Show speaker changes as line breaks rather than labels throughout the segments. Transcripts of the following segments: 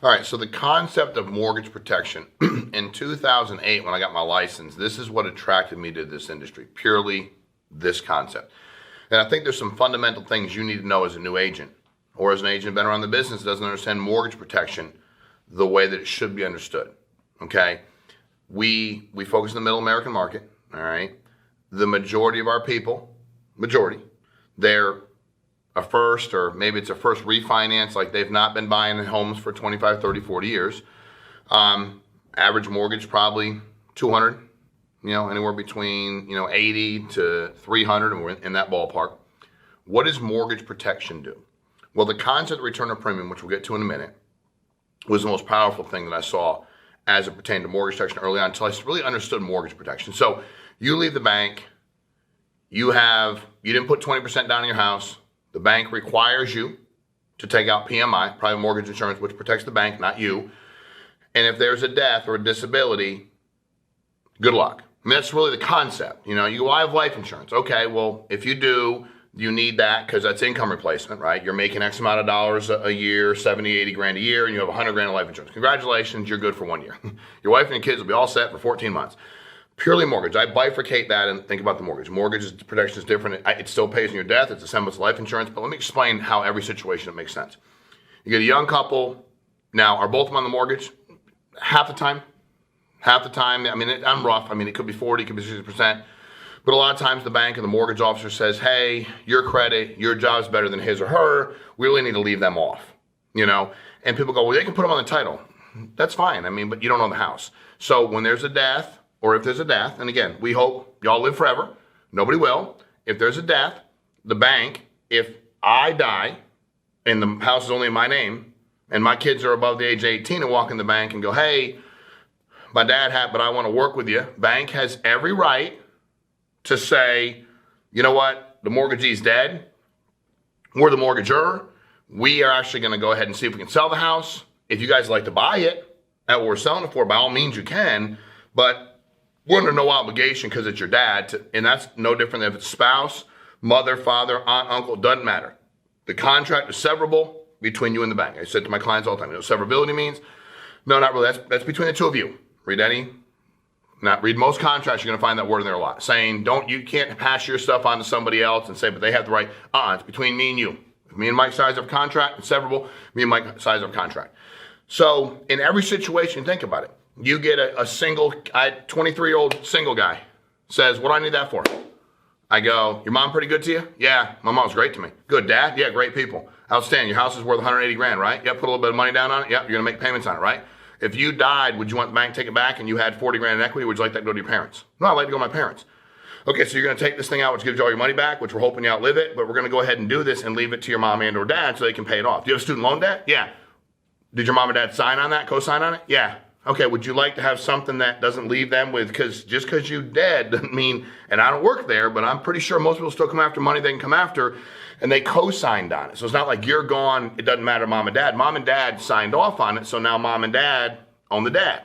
All right, so the concept of mortgage protection. In 2008, when I got my license, this is what attracted me to this industry, purely this concept. And I think there's some fundamental things you need to know as a new agent, or as an agent been around the business doesn't understand mortgage protection the way that it should be understood, okay? We focus on the middle American market, all right? The majority of our people, they're a first, or maybe it's a first refinance, like they've not been buying homes for 25, 30, 40 years. Average mortgage probably 200, anywhere between 80 to 300, and we're in that ballpark. What does mortgage protection do? Well, the concept of return of premium, which we'll get to in a minute, was the most powerful thing that I saw as it pertained to mortgage protection early on, until I really understood mortgage protection. So you leave the bank, you didn't put 20% down in your house. The bank requires you to take out PMI, private mortgage insurance, which protects the bank, not you. And if there's a death or a disability, good luck. I mean, that's really the concept. You go, I have life insurance. Okay, well, if you do, you need that because that's income replacement, right? You're making X amount of dollars a year, 70, 80 grand a year, and you have 100 grand of life insurance. Congratulations, you're good for 1 year. Your wife and your kids will be all set for 14 months. Purely mortgage. I bifurcate that and think about the mortgage. Mortgage protection is different. It still pays in your death. It's a semblance of life insurance. But let me explain how every situation it makes sense. You get a young couple. Now, are both of them on the mortgage? Half the time. I mean, I'm rough. I mean, it could be 40, it could be 60%. But a lot of times the bank or the mortgage officer says, hey, your credit, your job's better than his or her. We really need to leave them off. And people go, well, they can put them on the title. That's fine. I mean, but you don't own the house. So when there's a death, or if there's a death, and again, we hope y'all live forever. Nobody will. If there's a death, the bank, if I die and the house is only in my name and my kids are above the age of 18 and walk in the bank and go, hey, my dad had, but I want to work with you. Bank has every right to say, you know what, the mortgagee's dead. We're the mortgagor. We are actually going to go ahead and see if we can sell the house. If you guys like to buy it at what we're selling it for, by all means you can, but we're under no obligation because it's your dad, and that's no different than if it's spouse, mother, father, aunt, uncle, doesn't matter. The contract is severable between you and the bank. I said to my clients all the time, you know what severability means? No, not really. That's between the two of you. Read most contracts, you're going to find that word in there a lot. Saying, you can't pass your stuff on to somebody else and say, but they have the right. It's between me and you. If me and Mike size of contract, it's severable. Me and Mike size of contract. So in every situation, think about it. You get a single, 23-year-old single guy says, what do I need that for? I go, your mom pretty good to you? Yeah, my mom's great to me. Good, dad? Yeah, great people. Outstanding. Your house is worth 180 grand, right? Yeah, put a little bit of money down on it. Yeah, you're going to make payments on it, right? If you died, would you want the bank to take it back and you had 40 grand in equity? Would you like that to go to your parents? No, I'd like to go to my parents. Okay, so you're going to take this thing out, which gives you all your money back, which we're hoping you outlive it, but we're going to go ahead and do this and leave it to your mom and or dad so they can pay it off. Do you have student loan debt? Yeah. Did your mom and dad sign on that, co-sign on it? Yeah. Okay, would you like to have something that doesn't leave them with, because just because you dead doesn't mean, and I don't work there, but I'm pretty sure most people still come after money they can come after, and they co-signed on it. So it's not like you're gone, it doesn't matter mom and dad. Mom and dad signed off on it, so now mom and dad own the dad.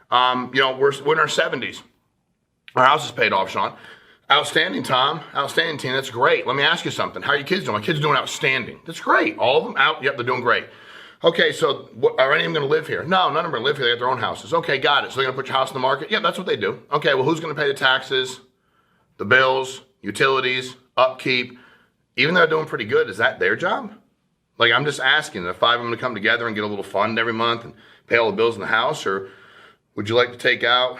We're in our 70s. Our house is paid off, Shawn. Outstanding, Tom. Outstanding, team. That's great. Let me ask you something. How are your kids doing? My kids are doing outstanding. That's great. All of them out? Yep, they're doing great. Okay, so are any of them going to live here? No, none of them are going to live here. They have their own houses. Okay, got it. So they're going to put your house in the market? Yeah, that's what they do. Okay, well, who's going to pay the taxes, the bills, utilities, upkeep? Even though they're doing pretty good, is that their job? Like, I'm just asking, the five of them to come together and get a little fund every month and pay all the bills in the house? Or would you like to take out,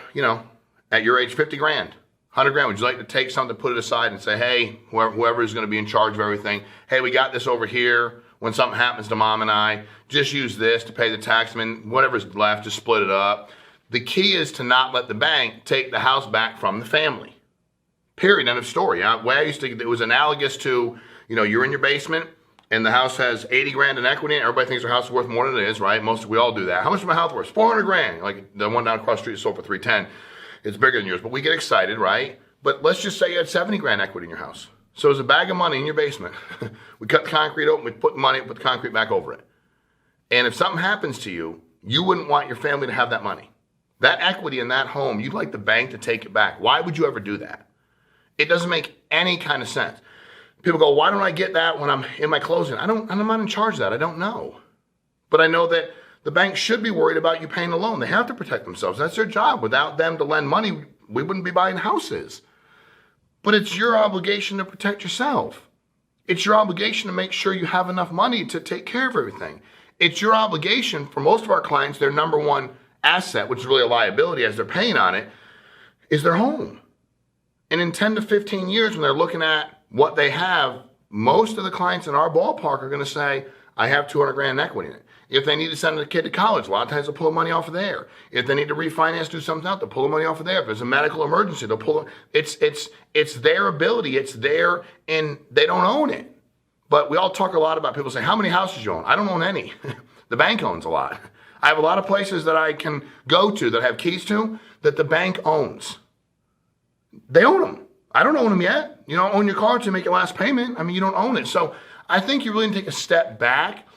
at your age, 50 grand, 100 grand? Would you like to take something, put it aside and say, hey, whoever is going to be in charge of everything, hey, we got this over here. When something happens to mom and I, just use this to pay the tax. I mean, whatever's left, just split it up. The key is to not let the bank take the house back from the family. Period. End of story. The way I used to, it was analogous to, you're in your basement and the house has 80 grand in equity and everybody thinks their house is worth more than it is, right? We all do that. How much is my house worth? 400 grand. Like the one down across the street is sold for 310. It's bigger than yours, but we get excited, right? But let's just say you had 70 grand equity in your house. So there's a bag of money in your basement. We cut the concrete open, we put the concrete back over it. And if something happens to you, you wouldn't want your family to have that money. That equity in that home, you'd like the bank to take it back. Why would you ever do that? It doesn't make any kind of sense. People go, why don't I get that when I'm in my closing? I'm not in charge of that. I don't know. But I know that the bank should be worried about you paying the loan. They have to protect themselves. That's their job. Without them to lend money, we wouldn't be buying houses. But it's your obligation to protect yourself. It's your obligation to make sure you have enough money to take care of everything. It's your obligation. For most of our clients, their number one asset, which is really a liability as they're paying on it, is their home. And in 10 to 15 years, when they're looking at what they have, most of the clients in our ballpark are going to say, I have 200 grand in equity in it. If they need to send a kid to college, a lot of times they'll pull money off of there. If they need to refinance, do something else, they'll pull the money off of there. If there's a medical emergency, they'll pull it. It's their ability. It's there, and they don't own it. But we all talk a lot about people saying, how many houses you own? I don't own any. The bank owns a lot. I have a lot of places that I can go to that I have keys to that the bank owns. They own them. I don't own them yet. You don't own your car to make your last payment. I mean, you don't own it. So I think you really need to take a step back.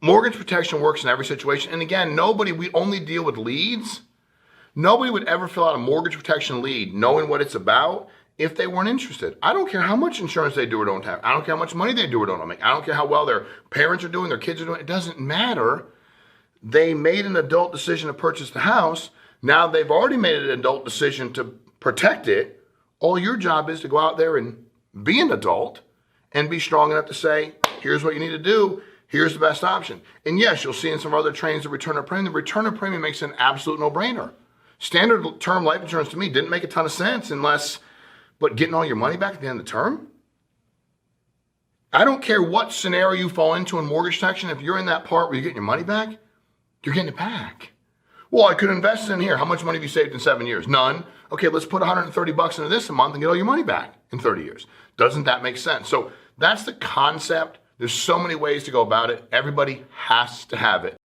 Mortgage protection works in every situation. And again, we only deal with leads. Nobody would ever fill out a mortgage protection lead knowing what it's about if they weren't interested. I don't care how much insurance they do or don't have. I don't care how much money they do or don't make. I don't care how well their parents are doing, their kids are doing. It doesn't matter. They made an adult decision to purchase the house. Now they've already made an adult decision to protect it. All your job is to go out there and be an adult and be strong enough to say, here's what you need to do. Here's the best option. And yes, you'll see in some other trainings the return of premium. The return of premium makes it an absolute no-brainer. Standard term life insurance to me didn't make a ton of sense but getting all your money back at the end of the term? I don't care what scenario you fall into in mortgage protection. If you're in that part where you're getting your money back, you're getting it back. Well, I could invest in here. How much money have you saved in 7 years? None. Okay, let's put $130 into this a month and get all your money back in 30 years. Doesn't that make sense? So that's the concept. There's so many ways to go about it. Everybody has to have it.